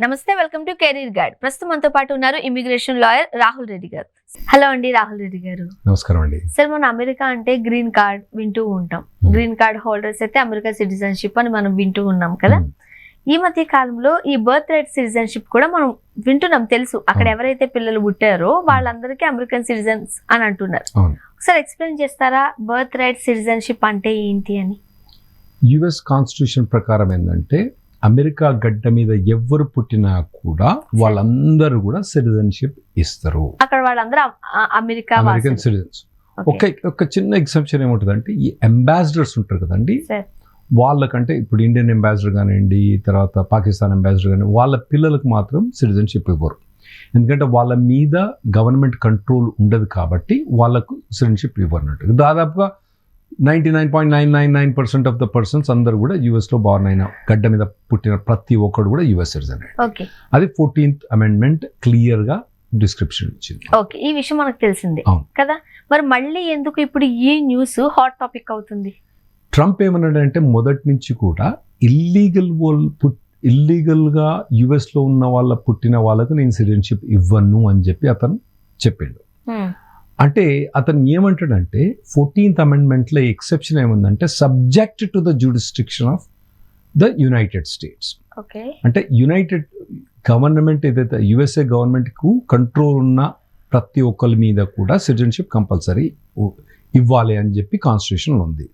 నమస్తే, welcome to career guide. ప్రస్తుతం మనతో పాటు ఉన్నారు ఇమిగ్రేషన్ లాయర్ రాహుల్ రెడ్డి గారు. హలో అండి రాహుల్ రెడ్డి గారు. నమస్కారం అండి. సార్, మన అమెరికా అంటే గ్రీన్ కార్డ్ వింటూ ఉంటాం. గ్రీన్ కార్డ్ హోల్డర్స్ అయితే అమెరికా సిటిజన్షిప్ అని మనం వింటూ ఉన్నాం కదా. ఈ మధ్య కాలంలో ఈ బర్త్ రైట్ సిటిజన్షిప్ కూడా మనం వింటున్నాం, తెలుసు. అక్కడ ఎవరైతే పిల్లలు పుట్టారో వాళ్ళందరికీ అమెరికన్ సిటిజన్స్ అని అంటున్నారు. ఒకసారి ఎక్స్ప్లెయిన్ చేస్తారా బర్త్ రైట్ సిటిజన్షిప్ అంటే ఏంటి అని? యుఎస్ కాన్స్టిట్యూషన్ ప్రకారం ఏంటంటే అమెరికా గడ్డ మీద ఎవరు పుట్టినా కూడా వాళ్ళందరూ కూడా సిటిజన్షిప్ ఇస్తారు. అక్కడ వాళ్ళందరూ అమెరికన్ సిటిజన్స్. ఒక చిన్న ఎగ్జాంప్షన్ ఏముంటుందంటే ఈ అంబాసిడర్స్ ఉంటారు కదండి, వాళ్ళకంటే ఇప్పుడు ఇండియన్ అంబాసిడర్ కానివ్వండి, తర్వాత పాకిస్తాన్ అంబాసిడర్ కానీ వాళ్ళ పిల్లలకు మాత్రం సిటిజన్షిప్ ఇవ్వరు. ఎందుకంటే వాళ్ళ మీద గవర్నమెంట్ కంట్రోల్ ఉండదు కాబట్టి వాళ్ళకు సిటిజన్షిప్ ఇవ్వరు. దాదాపుగా 99.999% ఆఫ్ ద పర్సన్స్ అందరూ కూడా యుఎస్ లో బార్న్ అయిన గడ్డ మీద పుట్టిన ప్రతి ఒక్కడు కూడా యుఎస్ సిటిజన్. అది 14th అమెండ్మెంట్ క్లియర్ గా డిస్క్రిప్షన్ ఇచ్చింది. ఓకే, ఈ విషయం మనకు తెలిసిందే కదా. మరి మళ్ళీ ఎందుకు ఇప్పుడు ఈ న్యూస్ హాట్ టాపిక్ అవుతుంది? ట్రంప్ ఏమన్నాడంటే మొదటి నుంచి కూడా ఇల్లీగల్ గా యుఎస్ లో ఉన్న వాళ్ళ పుట్టిన వాళ్ళకు నేను సిటిజన్షిప్ ఇవ్వను అని చెప్పి అతను చెప్పిండు. అంటే అతను ఏమంటాడంటే 14th అమెండ్మెంట్లో ఎక్సెప్షన్ ఏముందంటే subject to the jurisdiction of the United states. అంటే యునైటెడ్ గవర్నమెంట్ ఏదైతే యుఎస్ఏ గవర్నమెంట్ కు కంట్రోల్ ఉన్న ప్రతి ఒక్కరి మీద కూడా సిటిజన్షిప్ కంపల్సరీ ఇవ్వాలి అని చెప్పి కాన్స్టిట్యూషన్ ఉంది.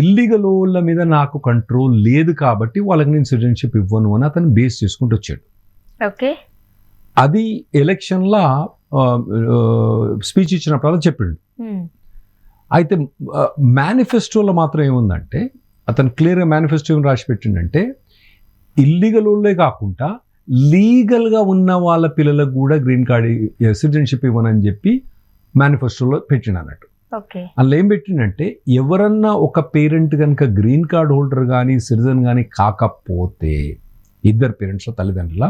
ఇల్లీగల్ వాళ్ళ మీద నాకు కంట్రోల్ లేదు కాబట్టి వాళ్ళకి నేను సిటిజన్షిప్ ఇవ్వను అని అతను బేస్ చేసుకుంటూ వచ్చాడు. అది ఎలక్షన్లా స్పీచ్ ఇచ్చినప్పుడు అతను చెప్పిండు. అయితే మేనిఫెస్టోలో మాత్రం ఏముందంటే అతను క్లియర్గా మేనిఫెస్టో రాసి పెట్టిండంటే ఇల్లీగల్ వాళ్ళే కాకుండా లీగల్గా ఉన్న వాళ్ళ పిల్లలకు కూడా గ్రీన్ కార్డ్ సిటిజన్షిప్ ఇవ్వనని చెప్పి మేనిఫెస్టోలో పెట్టిండు అన్నట్టు. అందులో ఏం పెట్టిండంటే ఎవరన్నా ఒక పేరెంట్ కనుక గ్రీన్ కార్డ్ హోల్డర్ కానీ సిటిజన్ కానీ కాకపోతే, ఇద్దరు పేరెంట్స్ తల్లిదండ్రుల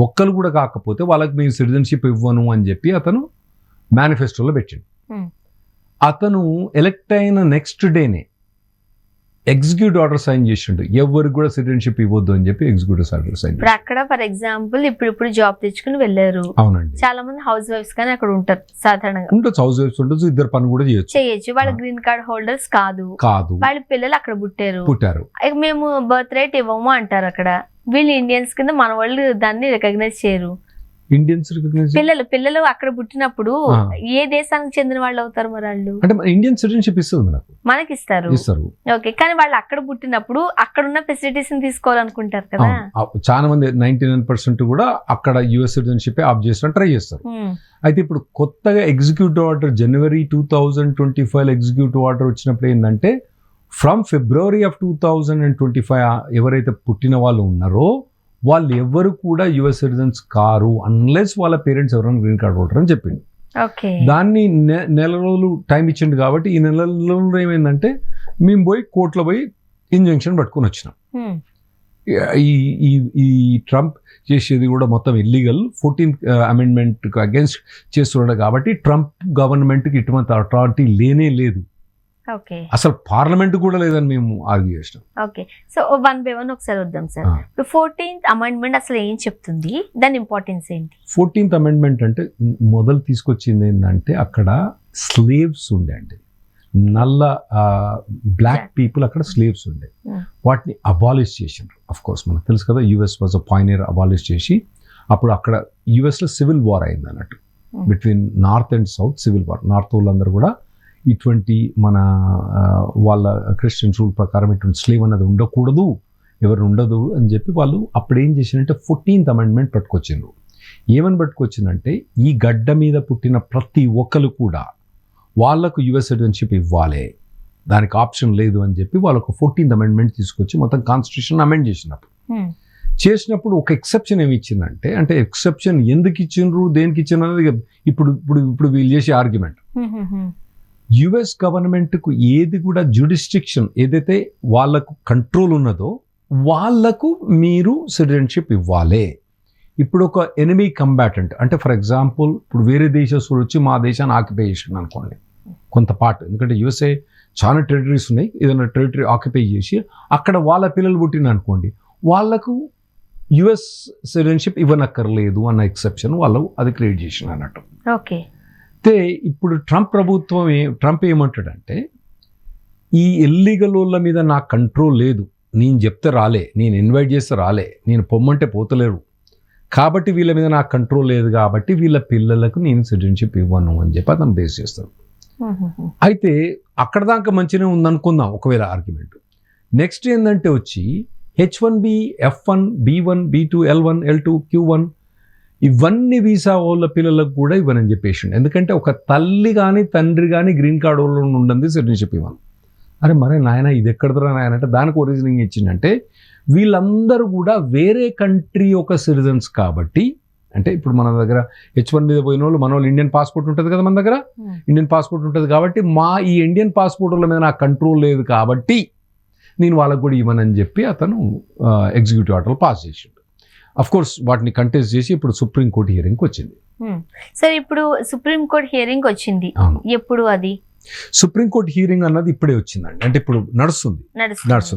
ఒక్కరు కూడా కాకపోతే వాళ్ళకి మేము సిటిజన్షిప్ ఇవ్వను అని చెప్పి అతను మేనిఫెస్టోలో పెట్టిండు. అతను ఎలక్ట్ అయిన నెక్స్ట్ డేనే ఎగ్జిక్యూటివ్ ఆర్డర్ సైన్ చేసిండు, ఎవరికి కూడా సిటిజన్షిప్ ఇవ్వద్దు అని చెప్పి ఎగ్జిక్యూటివ్ ఆర్డర్ సైన్. ఇప్పుడు అక్కడ ఫర్ ఎగ్జాంపుల్ ఇప్పుడు జాబ్ తెచ్చుకుని వెళ్ళారు. అవునండి, చాలా మంది హౌస్ వైఫ్స్ కానీ అక్కడ ఉంటారు, సాధారణంగా ఉండొచ్చు, హౌస్ వైఫ్స్ ఉండొచ్చు, ఇద్దరు పని కూడా చేయొచ్చు. వాళ్ళ గ్రీన్ కార్డ్ హోల్డర్స్ కాదు, వాళ్ళ పిల్లలు అక్కడ పుట్టారు. మేము బర్త్ రైట్ ఇవ్వము అంటారు. అక్కడ వీళ్ళు ఇండియన్స్ కింద, మన వాళ్ళు దాన్ని రికగ్నైజ్ చేయరు. ఇండియన్స్ పిల్లలు అక్కడ పుట్టినప్పుడు ఏ దేశానికి చెందిన వాళ్ళు అవుతారు మరి వాళ్ళు? అంటే ఇండియన్ సిటిజన్షిప్ ఇస్తుంది మనకి ఇస్తారు. ఓకే, కానీ వాళ్ళు అక్కడ పుట్టినప్పుడు అక్కడ ఉన్న ఫెసిలిటీస్ తీసుకోవాలనుకుంటారు కదా. చాలా మంది 99% కూడా అక్కడ యుఎస్ సిటిజన్షిప్ ఆప్ చేసిన ట్రై చేస్తారు. అయితే ఇప్పుడు కొత్తగా executive order January 2025 executive order వచ్చినప్పుడు ఏంటంటే ఫ్రమ్ February of 2025 ఎవరైతే పుట్టిన వాళ్ళు ఉన్నారో వాళ్ళు ఎవరు కూడా యుఎస్ సిటిజన్స్ కారు అన్లెస్ వాళ్ళ పేరెంట్స్ ఎవరైనా గ్రీన్ కార్డ్ హోల్డర్ అని చెప్పింది. దాన్ని నెల రోజులు టైం ఇచ్చిండు కాబట్టి ఈ నెల రోజులు ఏమైందంటే మేము పోయి కోర్టులో పోయి ఇంజంక్షన్ పట్టుకొని వచ్చినాం. ఈ ట్రంప్ చేసేది కూడా మొత్తం ఇల్లీగల్, 14th అమెండ్మెంట్ అగేన్స్ట్ చేస్తున్నాడు కాబట్టి ట్రంప్ గవర్నమెంట్కి ఇటువంటి అథారిటీ లేనే లేదు, అసలు పార్లమెంట్ కూడా లేదని మేము ఆర్గ్యూ చేసినాం. Okay, so one by one ఒకసారి వద్దాం సార్. 14th అమెండ్మెంట్ అసలు ఏం చెప్తుంది, దాని ఇంపార్టెన్స్ ఏంటి? 14th అమెండ్మెంట్ అంటే మొదలు తీసుకొచ్చింది ఏంటంటే అక్కడ స్లేవ్స్ ఉండే అండి, నల్ల బ్లాక్ పీపుల్ అక్కడ స్లేవ్స్ ఉండే, వాటిని అబాలిష్ చేసిండ్రు. అఫ్ కోర్స్ మనకు తెలుసు కదా, యుఎస్ వాజ్ అ పాయినియర్, అబాలిష్ చేసి అప్పుడు అక్కడ యుఎస్లో సివిల్ వార్ అయింది అన్నట్టు between north and south. Civil war, north వాళ్ళందరూ కూడా ఇటువంటి మన వాళ్ళ క్రిస్టియన్ రూల్ ప్రకారం ఇటువంటి స్లేవ్ అన్నది ఉండకూడదు, ఎవరు ఉండదు అని చెప్పి వాళ్ళు అప్పుడు ఏం చేసినంటే 14th అమెండ్మెంట్ పట్టుకొచ్చిండ్రు. ఏమని పట్టుకొచ్చిందంటే ఈ గడ్డ మీద పుట్టిన ప్రతి ఒక్కరు కూడా వాళ్ళకు యుఎస్ సిటిజన్షిప్ ఇవ్వాలి, దానికి ఆప్షన్ లేదు అని చెప్పి వాళ్ళకు 14th అమెండ్మెంట్ తీసుకొచ్చి మొత్తం కాన్స్టిట్యూషన్ అమెండ్ చేసినప్పుడు ఒక ఎక్సెప్షన్ ఏమి ఇచ్చిందంటే, అంటే ఎక్సెప్షన్ ఎందుకు ఇచ్చిండ్రు, దేనికి ఇచ్చిండ్రు అనేది ఇప్పుడు వీళ్ళు చేసే ఆర్గ్యుమెంట్. యుఎస్ గవర్నమెంట్కు ఏది కూడా జ్యూరిస్డిక్షన్ ఏదైతే వాళ్ళకు కంట్రోల్ ఉన్నదో వాళ్లకు మీరు సిటిజన్షిప్ ఇవ్వాలి. ఇప్పుడు ఒక ఎనిమీ కంబాటెంట్ అంటే ఫర్ ఎగ్జాంపుల్ ఇప్పుడు వేరే దేశస్తులు వచ్చి మా దేశాన్ని ఆక్యుపై చేసిండు అనుకోండి కొంత పార్ట్, ఎందుకంటే యుఎస్ఏ చాలా టెరిటరీస్ ఉన్నాయి, ఏదైనా టెరిటరీ ఆక్యుపై చేసి అక్కడ వాళ్ళ పిల్లలు పుట్టిన అనుకోండి వాళ్ళకు యుఎస్ సిటిజన్షిప్ ఇవ్వనక్కర్లేదు అన్న ఎక్సెప్షన్ వాళ్ళు అది క్రియేట్ చేసిన అన్నట్టు. ఓకే. అయితే ఇప్పుడు ట్రంప్ ఏమంటాడంటే ఈ ఇల్లీగల్ వాళ్ళ మీద నాకు కంట్రోల్ లేదు, నేను చెప్తే రాలే, నేను ఇన్వైట్ చేస్తే రాలే, నేను పొమ్మంటే పోతలేరు, కాబట్టి వీళ్ళ మీద నాకు కంట్రోల్ లేదు, కాబట్టి వీళ్ళ పిల్లలకు నేను సిటిజన్షిప్ ఇవ్వను అని చెప్పి అతను బేస్ చేస్తాడు. అయితే అక్కడ దాకా మంచిగా ఉందనుకుందాం ఒకవేళ ఆర్గ్యుమెంట్. నెక్స్ట్ ఏంటంటే వచ్చి H1B, F1, B1, B2, L1, L2, Q1 ఇవన్నీ వీసా వాళ్ళ పిల్లలకు కూడా ఇవ్వనని చెప్పేసి. ఎందుకంటే ఒక తల్లి కానీ తండ్రి కానీ గ్రీన్ కార్డ్ వాళ్ళు ఉండండి సిటిజన్షిప్ ఇవ్వను. అరే మరి నాయన ఇది ఎక్కడదరా నాయన అంటే దానికి ఒరిజినింగ్ ఇచ్చిందంటే వీళ్ళందరూ కూడా వేరే కంట్రీ ఒక సిటిజన్స్ కాబట్టి, అంటే ఇప్పుడు మన దగ్గర H1 మీద పోయిన వాళ్ళు మన వాళ్ళు ఇండియన్ పాస్పోర్ట్ ఉంటుంది కదా, మన దగ్గర ఇండియన్ పాస్పోర్ట్ ఉంటుంది కాబట్టి మా ఈ ఇండియన్ పాస్పోర్ట్ వాళ్ళ మీద నాకు కంట్రోల్ లేదు కాబట్టి నేను వాళ్ళకు కూడా ఇవ్వనని చెప్పి అతను ఎగ్జిక్యూటివ్ ఆర్డర్లు పాస్ చేసిండు. అఫ్ కోర్స్ వాటిని కంటెస్ట్ చేసి ఇప్పుడు సుప్రీంకోర్టు హియరింగ్కి వచ్చింది. సార్ ఇప్పుడు సుప్రీంకోర్టు హియరింగ్ వచ్చింది, ఎప్పుడు అది? సుప్రీంకోర్టు హియరింగ్ అన్నది ఇప్పుడే వచ్చిందండి, అంటే ఇప్పుడు నడుస్తుంది.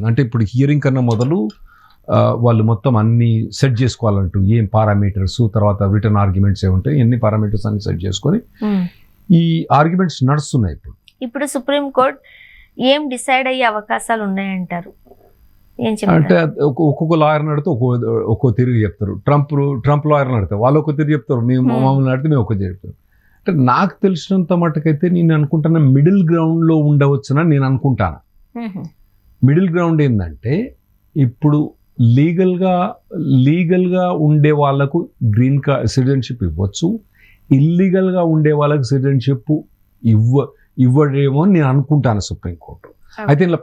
అంటే ఇప్పుడు హియరింగ్ కన్నా మొదలు వాళ్ళు మొత్తం అన్ని సెట్ చేసుకోవాలంటూ ఏం పారామీటర్స్, తర్వాత రిటర్న్ ఆర్గ్యుమెంట్స్ ఏముంటాయి, ఎన్ని పారామీటర్స్ అన్ని సెట్ చేసుకొని ఈ ఆర్గ్యుమెంట్స్ నడుస్తున్నాయి ఇప్పుడు సుప్రీంకోర్టు ఏం డిసైడ్ అయ్యే అవకాశాలు ఉన్నాయంటారు? ఏం చెప్తారు అంటే ఒక్కొక్క లాయర్ నడితే ఒక్కో తిరిగి చెప్తారు. ట్రంప్ లాయర్ నడితే వాళ్ళు ఒక తిరిగి చెప్తారు, మేము మామూలు నడితే మేము ఒక చెప్తారు. అంటే నాకు తెలిసినంత మటుకైతే నేను అనుకుంటున్నా మిడిల్ గ్రౌండ్లో ఉండవచ్చునని నేను అనుకుంటాను. మిడిల్ గ్రౌండ్ ఏంటంటే ఇప్పుడు లీగల్గా ఉండే వాళ్ళకు గ్రీన్ కార్డ్ సిటిజన్షిప్ ఇవ్వచ్చు, ఇల్లీగల్గా ఉండే వాళ్ళకి సిటిజన్షిప్ ఇవ్వడేమో అని నేను అనుకుంటాను సుప్రీంకోర్టు. అయితే ఇలా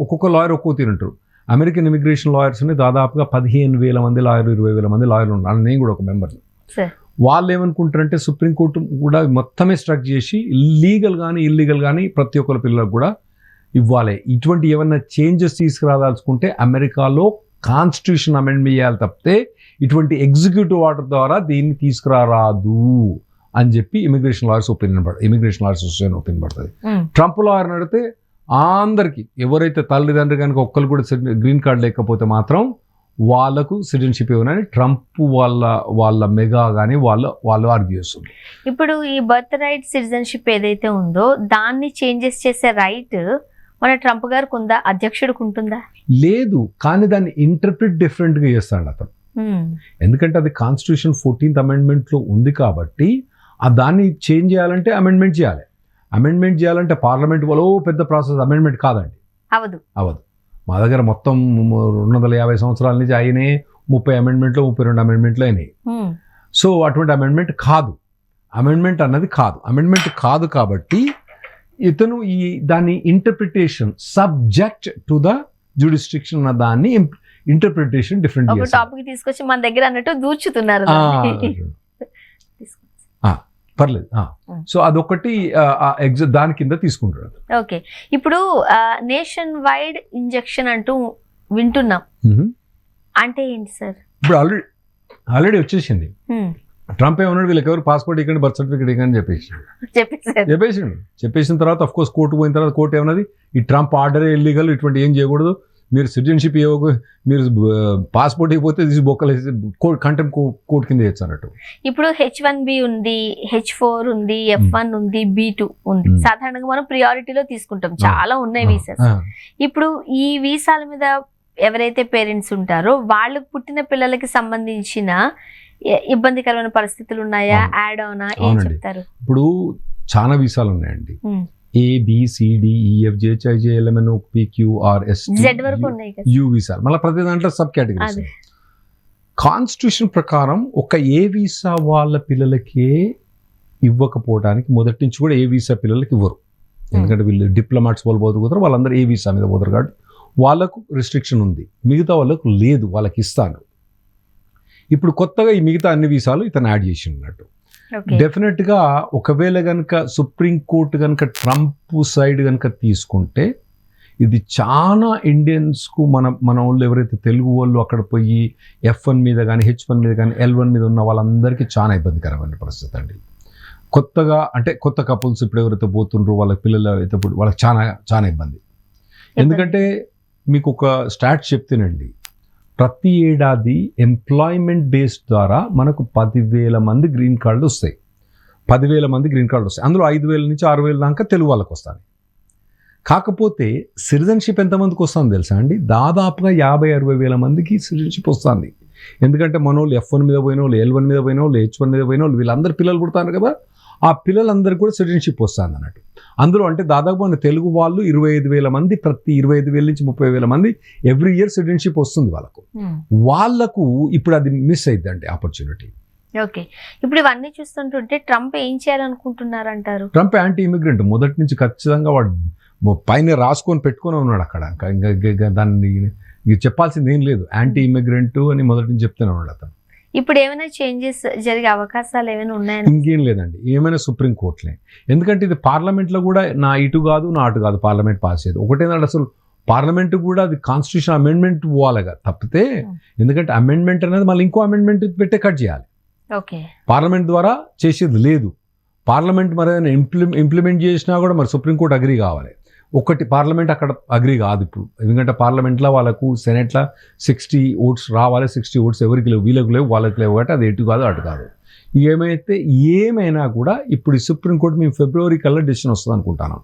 ఒక్కొక్క లాయర్ ఒక్కో తింటారు. అమెరికన్ ఇమిగ్రేషన్ లాయర్స్ దాదాపుగా 15,000 మంది లాయర్లు, 20,000 మంది లాయర్లు ఉన్నారు. నేను కూడా ఒక మెంబర్ని. వాళ్ళు ఏమనుకుంటారంటే సుప్రీంకోర్టు కూడా మొత్తమే స్ట్రక్ చేసి లీగల్ కానీ ఇల్లీగల్ కానీ ప్రతి ఒక్కరి పిల్లలకు కూడా ఇవ్వాలి. ఇటువంటి ఏమన్నా చేంజెస్ తీసుకురాదాల్చుకుంటే అమెరికాలో కాన్స్టిట్యూషన్ అమెండ్మెంట్ చేయాలి తప్పితే ఇటువంటి ఎగ్జిక్యూటివ్ ఆర్డర్ ద్వారా దీన్ని తీసుకురారాదు అని చెప్పి ఇమిగ్రేషన్ లాయర్స్ అసోసియేషన్ ఒపీనియన్ పడుతుంది. ట్రంప్ లాయర్ అడిగితే అందరికీ ఎవరైతే తల్లిదండ్రి కనుక ఒక్కరు కూడా గ్రీన్ కార్డ్ లేకపోతే మాత్రం వాళ్ళకు సిటిజన్షిప్ ఇవ్వనని ట్రంప్ వాళ్ళ మెగా కానీ వాళ్ళు ఆర్గ్యూ చేస్తుంది. ఇప్పుడు ఈ బర్త్ రైట్ సిటిజన్షిప్ ఏదైతే ఉందో దాన్ని చేంజెస్ చేసే రైట్ మన ట్రంప్ గారికి ఉందా, అధ్యక్షుడికి ఉంటుందా? లేదు, కానీ దాన్ని ఇంటర్ప్రిట్ డిఫరెంట్గా చేస్తాడు అతను. ఎందుకంటే అది కాన్స్టిట్యూషన్ 14th అమెండ్మెంట్లో ఉంది కాబట్టి దాన్ని చేంజ్ చేయాలంటే అమెండ్మెంట్ చేయాలంటే పార్లమెంట్ వాళ్ళు పెద్ద ప్రాసెస్. అమెండ్మెంట్ కాదండి, అవదు. మా దగ్గర మొత్తం 250 సంవత్సరాల నుంచి అయినాయి 30 అమెండ్మెంట్లు 32 అమెండ్మెంట్లు అయినాయి. సో అటువంటి అమెండ్మెంట్ కాదు కాబట్టి ఇతను దాని interpretation subject to the jurisdiction అన్న దాన్ని ఇంటర్ప్రిటేషన్ డిఫరెంట్ టాపిక్ తీసుకొచ్చి మన దగ్గర అన్నట్టు దూర్చుతున్నారు. పర్లేదు. సో అదొకటి దాని కింద తీసుకుంటాడు. ఓకే, ఇప్పుడు నేషన్ వైడ్ ఇంజెక్షన్ అంటూ వింటున్నాం, అంటే ఏంటి సార్? ఇప్పుడు ఆల్రెడీ వచ్చేసింది. ట్రంప్ ఏమన్నాడు, వీళ్ళకి ఎవరు పాస్పోర్ట్ ఇవ్వండి, బర్త్ సర్టిఫికేట్ ఇవ్వండి చెప్పేసిన తర్వాత అఫ్ కోర్స్ కోర్టు పోయిన తర్వాత కోర్టు ఏమన్నది, ఈ ట్రంప్ ఆర్డరే ఇల్లీగల్, ఇటువంటి ఏం చేయకూడదు, మీరు సిటిజన్షిప్ మీరు పాస్పోర్ట్ ఇవ్వకపోతే తీసి బొక్కలేసి కంటెంప్ట్ కోర్టు కింద చేయొచ్చు అన్నట్టు. ఇప్పుడు H1B ఉంది, H4 ఉంది, F1 ఉంది, B2 ఉంది. సాధారణంగా మనం ప్రియారిటీలో తీసుకుంటాం, చాలా ఉన్నాయి వీసాస్. ఇప్పుడు ఈ వీసాల మీద ఎవరైతే పేరెంట్స్ ఉంటారో వాళ్ళకు పుట్టిన పిల్లలకి సంబంధించిన ఇబ్బందికరమైన పరిస్థితులు ఉన్నాయా, యాడ్ అవునా, ఏం చెప్తారు? ఇప్పుడు చాలా వీసాలు ఉన్నాయండి. ABCDEFGHIJLMNOPQRSTU వీసాలు, మళ్ళీ ప్రతి దాంట్లో సబ్ కేటగిరీస్. కాన్స్టిట్యూషన్ ప్రకారం ఒక ఏ వీసా వాళ్ళ పిల్లలకే ఇవ్వకపోవడానికి మొదటి నుంచి కూడా ఏ వీసా పిల్లలకి ఇవ్వరు. ఎందుకంటే వీళ్ళు డిప్లొమాట్స్ వాళ్ళు పోతారు, వాళ్ళందరూ ఏ వీసా మీద పోతారు కాబట్టి వాళ్ళకు రిస్ట్రిక్షన్ ఉంది, మిగతా వాళ్ళకు లేదు, వాళ్ళకి ఇస్తాను. ఇప్పుడు కొత్తగా ఈ మిగతా అన్ని వీసాలు ఇతను యాడ్ చేసి ఉన్నట్టు. డెఫినెట్గా ఒకవేళ కనుక సుప్రీంకోర్టు కనుక ట్రంప్ సైడ్ కనుక తీసుకుంటే ఇది చాలా ఇండియన్స్కు మన వాళ్ళు ఎవరైతే తెలుగు వాళ్ళు అక్కడ పోయి F1 మీద కానీ H1 మీద కానీ L1 మీద ఉన్న వాళ్ళందరికీ చాలా ఇబ్బందికరమైన పరిస్థితి అండి. కొత్తగా అంటే కొత్త కపుల్స్ ఇప్పుడు ఎవరైతే పోతుండ్రో వాళ్ళ పిల్లలు అయితే వాళ్ళకి చాలా చాలా ఇబ్బంది. ఎందుకంటే మీకు ఒక స్టాట్ చెప్తేనండి, ప్రతి ఏడాది ఎంప్లాయ్మెంట్ బేస్ ద్వారా మనకు 10,000 మంది గ్రీన్ కార్డులు వస్తాయి. 10,000 మంది గ్రీన్ కార్డులు వస్తాయి. అందులో 5,000 నుంచి 6,000 దాకా తెలుగు వాళ్ళకి వస్తాయి. కాకపోతే సిటిజన్షిప్ ఎంతమందికి వస్తుంది తెలుసా అండి? దాదాపుగా 50-60 వేల మందికి సిటిజన్షిప్ వస్తుంది. ఎందుకంటే మన వాళ్ళు F1 మీద పోయిన వాళ్ళు, L1 మీద పోయిన వాళ్ళు, H1 మీద పోయిన వాళ్ళు, వీళ్ళందరూ పిల్లలు పుడతారు కదా, ఆ పిల్లలందరికీ కూడా సిటిజన్షిప్ వస్తుంది అన్నట్టు. అందులో అంటే దాదాపు మన తెలుగు వాళ్ళు 25,000 మంది, ప్రతి 25,000 నుంచి 30,000 మంది ఎవ్రీ ఇయర్ సిటిజన్షిప్ వస్తుంది వాళ్ళకు. వాళ్ళకు ఇప్పుడు అది మిస్ అయింది అంటే ఆపర్చునిటీ. ఓకే, ఇప్పుడు ఇవన్నీ చూస్తుంటుంటే ట్రంప్ ఏం చేయాలనుకుంటున్నారంటారు? ట్రంప్ యాంటీ ఇమిగ్రెంట్ మొదటి నుంచి. ఖచ్చితంగా వాడు పైన రాసుకొని పెట్టుకొని ఉన్నాడు అక్కడ. ఇంకా దాన్ని చెప్పాల్సింది ఏం లేదు. యాంటీ ఇమిగ్రెంట్ అని మొదటి నుంచి చెప్తూనే ఉన్నాడు అతను. ఇప్పుడు ఏమైనా చేంజెస్ జరిగే అవకాశాలు ఏమైనా ఉన్నాయని? ఇంకేం లేదండి, ఏమైనా సుప్రీంకోర్టులే. ఎందుకంటే ఇది పార్లమెంట్లో కూడా నా ఇటు కాదు నా అటు కాదు, పార్లమెంట్ పాస్ చేయదు. ఒకటేనంటే అసలు పార్లమెంట్ కూడా అది కాన్స్టిట్యూషన్ అమెండ్మెంట్ పోవాలిగా తప్పితే, ఎందుకంటే అమెండ్మెంట్ అనేది మళ్ళీ ఇంకో అమెండ్మెంట్ పెట్టే కట్ చేయాలి. ఓకే, పార్లమెంట్ ద్వారా చేసేది లేదు. పార్లమెంట్ మరి ఇంప్లిమెంట్ చేసినా కూడా మరి సుప్రీంకోర్టు అగ్రీ కావాలి. ఒకటి పార్లమెంట్ అక్కడ అగ్రీ కాదు ఇప్పుడు. ఎందుకంటే పార్లమెంట్లో వాళ్ళకు సెనెట్లో 60 ఓట్స్ రావాలి. 60 ఓట్స్ ఎవరికి లేవు, వీళ్ళకి లేవు, వాళ్ళకి లేవు. కాబట్టి అది ఎటు కాదు అటు కాదు. ఏమైనా కూడా ఇప్పుడు సుప్రీంకోర్టు మేము ఫిబ్రవరి కల్లా డెసిషన్ వస్తుంది అనుకుంటున్నాం.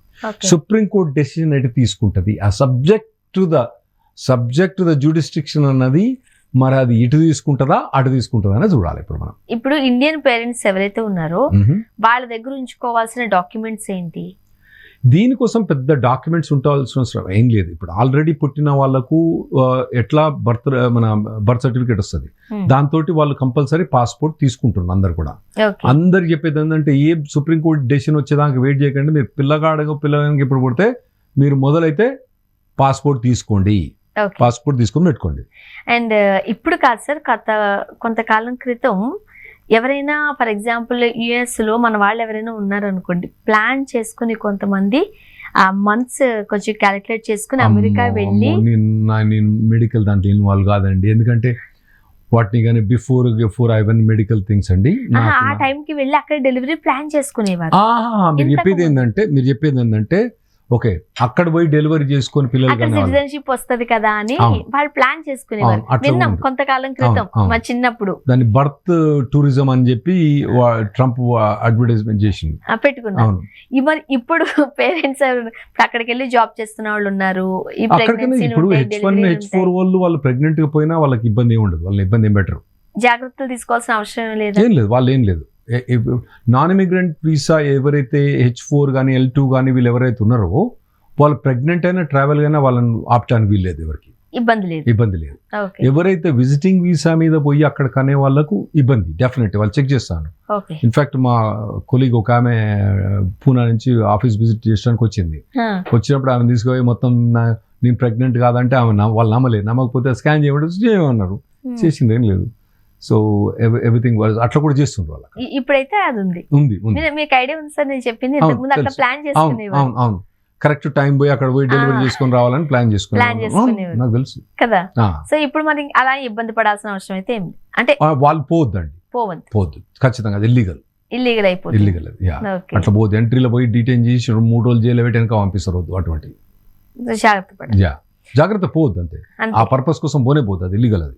సుప్రీంకోర్టు డెసిషన్ ఎటు తీసుకుంటుంది, ఆ సబ్జెక్ట్ టు ద జ్యూడిస్డిక్షన్ అన్నది మరి అది ఇటు తీసుకుంటుందా అటు తీసుకుంటుందా అని చూడాలి ఇప్పుడు మనం. ఇప్పుడు ఇండియన్ పేరెంట్స్ ఎవరైతే ఉన్నారో వాళ్ళ దగ్గర ఉంచుకోవాల్సిన డాక్యుమెంట్స్ ఏంటి? దీనికోసం పెద్ద డాక్యుమెంట్స్ ఉండాల్సిన అవసరం ఏం లేదు. ఇప్పుడు ఆల్రెడీ పుట్టిన వాళ్ళకు ఎట్లా మన బర్త్ సర్టిఫికేట్ వస్తుంది, దాంతో వాళ్ళు కంపల్సరీ పాస్పోర్ట్ తీసుకుంటున్నారు అందరు కూడా. అందరు చెప్పేది ఏంటంటే ఏ సుప్రీంకోర్టు డెసిషన్ వచ్చేదానికి వెయిట్ చేయకండి. మీరు పిల్లగానికి ఇప్పుడు పుడితే మీరు మొదలైతే పాస్పోర్ట్ తీసుకోండి, పాస్పోర్ట్ తీసుకొని పెట్టుకోండి. అండ్ ఇప్పుడు కాదు సార్, కొంతకాలం క్రితం ఎవరైనా ఫర్ ఎగ్జాంపుల్ US లో మన వాళ్ళు ఎవరైనా ఉన్నారనుకోండి, ప్లాన్ చేసుకుని కొంతమంది ఆ మంత్స్ కొంచెం క్యాలిక్యులేట్ చేసుకుని అమెరికా వెళ్ళి. నేను మెడికల్ దాంట్లో ఇన్వాల్వ్ కాదండి, ఎందుకంటే వాటిని కానీ బిఫోర్ అవన్నీ మెడికల్ థింగ్స్ అండి. ఆ టైంకి వెళ్ళి అక్కడ డెలివరీ ప్లాన్ చేసుకునేవారు. మీరు చెప్పేది ఏంటంటే ఓకే, అక్కడ పోయి డెలివరీ చేసుకొని పిల్లలు సిటిజన్షిప్ వస్తుంది కదా అని వాళ్ళు ప్లాన్ చేసుకునేవారు. విన్నాం కొంతకాలం క్రితం మా చిన్నప్పుడు. దాన్ని బర్త్ టూరిజం అని చెప్పి ట్రంప్ అడ్వర్టైజ్మెంట్ చేసింది, పెట్టుకున్నాను. మరి ఇప్పుడు పేరెంట్స్ అక్కడికి వెళ్ళి జాబ్ చేస్తున్న వాళ్ళు ఉన్నారు. ఇప్పుడు H1 H4 వాళ్ళు ప్రెగ్నెంట్ గా పోయినా వాళ్ళకి ఇబ్బంది ఏమి ఉండదు, వాళ్ళ ఇబ్బంది ఏం బెటర్. జాగ్రత్తలు తీసుకోవాల్సిన అవసరం లేదు. ఏం లేదు, వాళ్ళు ఏం లేదు. నాన్ ఇమిగ్రెంట్ వీసా ఎవరైతే H4 కానీ L2 కానీ వీళ్ళు ఎవరైతే ఉన్నారో వాళ్ళు ప్రెగ్నెంట్ అయినా ట్రావెల్ అయినా వాళ్ళని ఆపటానికి వీల్లేదు, ఎవరికి ఇబ్బంది లేదు. ఎవరైతే విజిటింగ్ వీసా మీద పోయి అక్కడ కనే వాళ్ళకు ఇబ్బంది డెఫినెట్ వాళ్ళు చెక్ చేస్తాను. ఇన్ఫాక్ట్ మా కొలీగ్ ఒక ఆమె పూనా నుంచి ఆఫీస్ విజిట్ చేయడానికి వచ్చినప్పుడు ఆమె తీసుకుపోయి మొత్తం నేను ప్రెగ్నెంట్ కాదంటే ఆమె వాళ్ళు నమ్మకపోతే స్కాన్ చేయమన్నారు, చేసింది ఏం లేదు. సో ఎవ్రీథింగ్ అట్లా కూడా చేస్తుండ్రు వాళ్ళకి. ఇప్పుడైతే అది ఉంది. మీకు ఐడియా ఉంది సార్, నేను చెప్పింది అట్లా ప్లాన్ చేసుకునేవారు. అవును, కరెక్ట్ టైం పోయి అక్కడ పోయి డెలివరీ చేసుకొని రావాలని ప్లాన్ చేసుకునేవారు, నాకు తెలుసు కదా. సో ఇప్పుడు మరి అలా ఇబ్బంది పడాల్సిన అవసరం అయితే ఏమి, అంటే వాళ్ళు పోవద్దు ఖచ్చితంగా, అది ఇల్లీగల్ అయిపోతుంది. అట్లా పోదు, ఎంట్రీలో పోయి డీటైన్ చేసి 3 రోజులు జైలు పెట్టాక పంపిస్తారు. అటువంటి జాగ్రత్త పోవద్దు, అంతే. ఆ పర్పస్ కోసం పోనే పోద్దు, అది ఇల్లీగల్. అది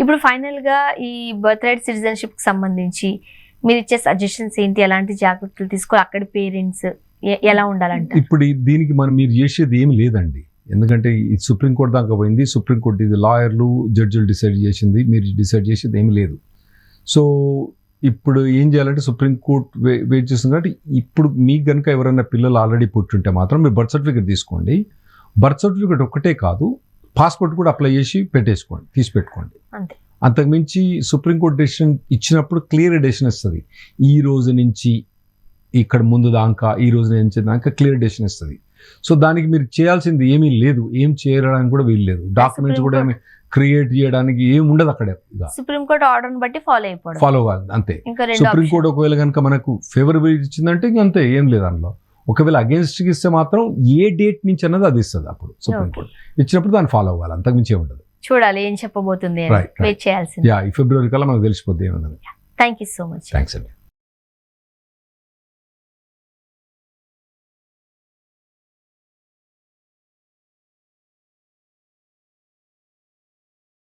ఇప్పుడు ఫైనల్ గా ఈ బర్త్ రైట్ సిటిజన్షిప్ కి సంబంధించి మీరు ఇచ్చే సజెషన్స్ ఏంటి? ఎలాంటి జాగ్రత్తలు తీసుకోవాలి? అక్కడ పేరెంట్స్ ఎలా ఉండాలంటే ఇప్పుడు దీనికి మీరు చేసేది ఏమి లేదండి, ఎందుకంటే ఇది సుప్రీంకోర్టు దాకా పోయింది. సుప్రీంకోర్టు ఇది లాయర్లు జడ్జిలు డిసైడ్ చేసింది, మీరు డిసైడ్ చేసేది ఏమి లేదు. సో ఇప్పుడు ఏం చేయాలంటే సుప్రీంకోర్టు వెయిట్ చేస్తుంది కాబట్టి ఇప్పుడు మీకు కనుక ఎవరైనా పిల్లలు ఆల్రెడీ పుట్టుంటే మాత్రం మీరు బర్త్ సర్టిఫికేట్ తీసుకోండి. బర్త్ సర్టిఫికేట్ ఒక్కటే కాదు, పాస్పోర్ట్ కూడా అప్లై చేసి తీసి పెట్టుకోండి. అంతకుమించి సుప్రీంకోర్టు డెసిషన్ ఇచ్చినప్పుడు క్లియర్ డెసిషన్ ఇస్తుంది. ఈ రోజు నుంచి ఇక్కడ ముందు దాకా, ఈ రోజు నుంచి దాకా క్లియర్ డెసిషన్ ఇస్తుంది. సో దానికి మీరు చేయాల్సింది ఏమీ లేదు, ఏం చేయడానికి కూడా వీలు లేదు. డాక్యుమెంట్స్ కూడా ఏమి క్రియేట్ చేయడానికి ఏమి ఉండదు అక్కడ. సుప్రీంకోర్టు ఆర్డర్ బట్టి ఫాలో అవ్వాలి అంతే. సుప్రీంకోర్టు ఒకవేళ కనుక మనకు ఫేవరబుల్ ఇచ్చిందంటే అంతే, ఏం లేదు అందులో. ఒకవేళ అగేన్స్ట్ ఇస్తే మాత్రం ఏ డేట్ నుంచి అన్నది అది ఇస్తుంది. అప్పుడు సుప్రీంకోర్టు ఇచ్చినప్పుడు దాన్ని ఫాలో అవ్వాలి, అంతకుమించే ఉండదు. చూడాలి ఏం చెప్పబోతుంది, వెయిట్ చేయాల్సింది. ఈ ఫిబ్రవరి కల్లా మనకు తెలిసిపోద్ది ఏమన్నది. Thank you so much. Thanks అండి.